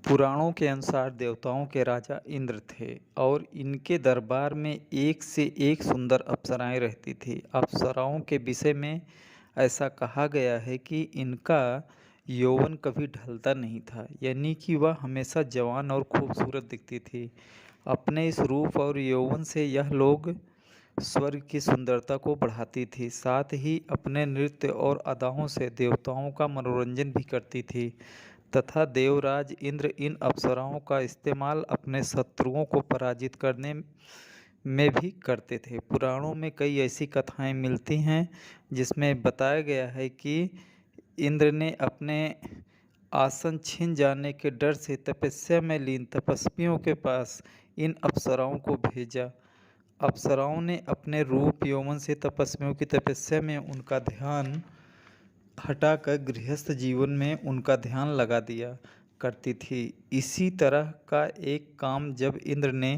पुराणों के अनुसार देवताओं के राजा इंद्र थे और इनके दरबार में एक से एक सुंदर अप्सराएं रहती थी। अप्सराओं के विषय में ऐसा कहा गया है कि इनका यौवन कभी ढलता नहीं था, यानी कि वह हमेशा जवान और खूबसूरत दिखती थी। अपने इस रूप और यौवन से यह लोग स्वर्ग की सुंदरता को बढ़ाती थी, साथ ही अपने नृत्य और अदाओं से देवताओं का मनोरंजन भी करती थी। तथा देवराज इंद्र इन अप्सराओं का इस्तेमाल अपने शत्रुओं को पराजित करने में भी करते थे। पुराणों में कई ऐसी कथाएं मिलती हैं जिसमें बताया गया है कि इंद्र ने अपने आसन छिन जाने के डर से तपस्या में लीन तपस्वियों के पास इन अप्सराओं को भेजा। अप्सराओं ने अपने रूप यौवन से तपस्वियों की तपस्या में उनका ध्यान हटाकर गृहस्थ जीवन में उनका ध्यान लगा दिया करती थी। इसी तरह का एक काम जब इंद्र ने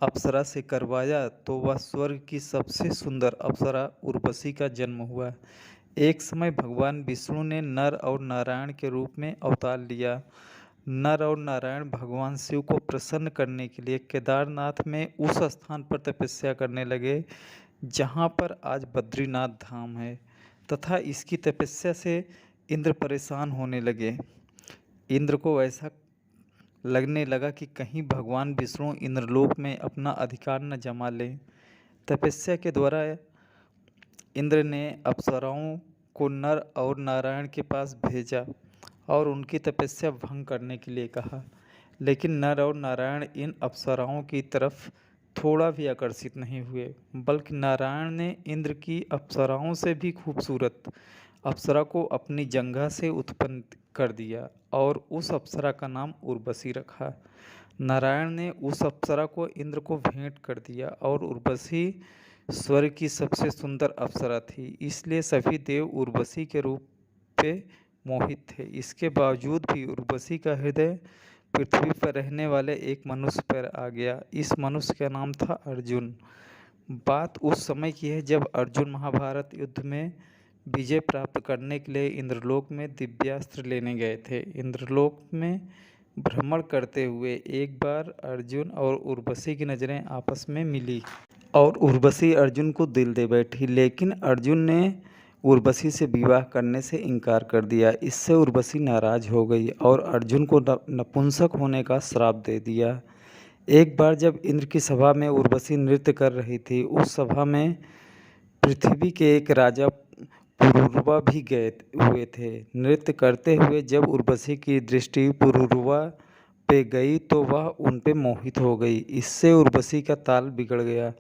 अप्सरा से करवाया तो वह स्वर्ग की सबसे सुंदर अप्सरा उर्वशी का जन्म हुआ। एक समय भगवान विष्णु ने नर और नारायण के रूप में अवतार लिया। नर और नारायण भगवान शिव को प्रसन्न करने के लिए केदारनाथ में उस स्थान पर तपस्या करने लगे जहाँ पर आज बद्रीनाथ धाम है, तथा इसकी तपस्या से इंद्र परेशान होने लगे। इंद्र को ऐसा लगने लगा कि कहीं भगवान विष्णु इंद्रलोक में अपना अधिकार न जमा लें। तपस्या के द्वारा इंद्र ने अप्सराओं को नर और नारायण के पास भेजा और उनकी तपस्या भंग करने के लिए कहा, लेकिन नर और नारायण इन अप्सराओं की तरफ थोड़ा भी आकर्षित नहीं हुए, बल्कि नारायण ने इंद्र की अप्सराओं से भी खूबसूरत अप्सरा को अपनी जंघा से उत्पन्न कर दिया और उस अप्सरा का नाम उर्वशी रखा। नारायण ने उस अप्सरा को इंद्र को भेंट कर दिया और उर्वशी स्वर्ग की सबसे सुंदर अप्सरा थी, इसलिए सभी देव उर्वशी के रूप पे मोहित थे। इसके बावजूद भी उर्वशी का हृदय पृथ्वी पर रहने वाले एक मनुष्य पर आ गया। इस मनुष्य का नाम था अर्जुन। बात उस समय की है जब अर्जुन महाभारत युद्ध में विजय प्राप्त करने के लिए इंद्रलोक में दिव्यास्त्र लेने गए थे। इंद्रलोक में भ्रमण करते हुए एक बार अर्जुन और उर्वशी की नज़रें आपस में मिली और उर्वशी अर्जुन को दिल दे बैठी, लेकिन अर्जुन ने उर्वशी से विवाह करने से इनकार कर दिया। इससे उर्वशी नाराज हो गई और अर्जुन को नपुंसक होने का श्राप दे दिया। एक बार जब इंद्र की सभा में उर्वशी नृत्य कर रही थी, उस सभा में पृथ्वी के एक राजा पुरूरवा भी गए हुए थे। नृत्य करते हुए जब उर्वशी की दृष्टि पुरूरवा पे गई तो वह उन पे मोहित हो गई। इससे उर्वशी का ताल बिगड़ गया।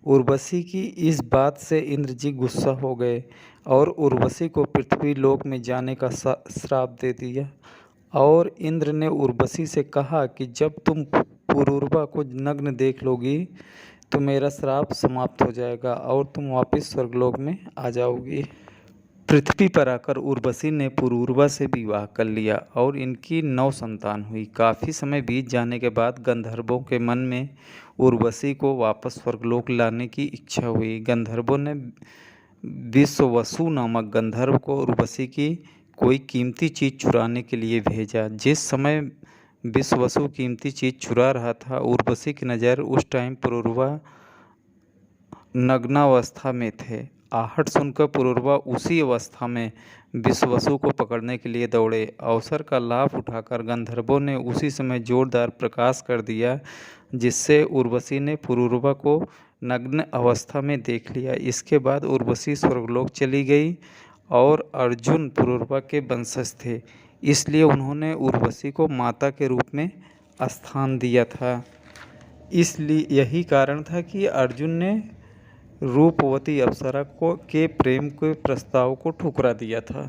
उर्वशी की इस बात से इंद्र जी गुस्सा हो गए और उर्वशी को पृथ्वी लोक में जाने का श्राप दे दिया। और इंद्र ने उर्वशी से कहा कि जब तुम पुरूरवा को नग्न देख लोगी तो मेरा श्राप समाप्त हो जाएगा और तुम वापस स्वर्गलोक में आ जाओगी। पृथ्वी पर आकर उर्वशी ने पुरूरवा से विवाह कर लिया और इनकी 9 संतान हुई। काफ़ी समय बीत जाने के बाद गंधर्वों के मन में उर्वशी को वापस स्वर्गलोक लाने की इच्छा हुई। गंधर्वों ने विश्ववसु नामक गंधर्व को उर्वशी की कोई कीमती चीज़ चुराने के लिए भेजा। जिस समय विश्ववसु कीमती चीज़ चुरा रहा था, उर्वशी की नज़र उस टाइम पुरूरवा नग्नावस्था में थे। आहट सुनकर पुरूरवा उसी अवस्था में विश्ववसु को पकड़ने के लिए दौड़े। अवसर का लाभ उठाकर गंधर्वों ने उसी समय जोरदार प्रकाश कर दिया, जिससे उर्वशी ने पुरूरवा को नग्न अवस्था में देख लिया। इसके बाद उर्वशी स्वर्गलोक चली गई और अर्जुन पुरूरवा के वंशज थे, इसलिए उन्होंने उर्वशी को माता के रूप में स्थान दिया था। इसलिए यही कारण था कि अर्जुन ने रूपवती अप्सरा को के प्रेम के प्रस्ताव को ठुकरा दिया था।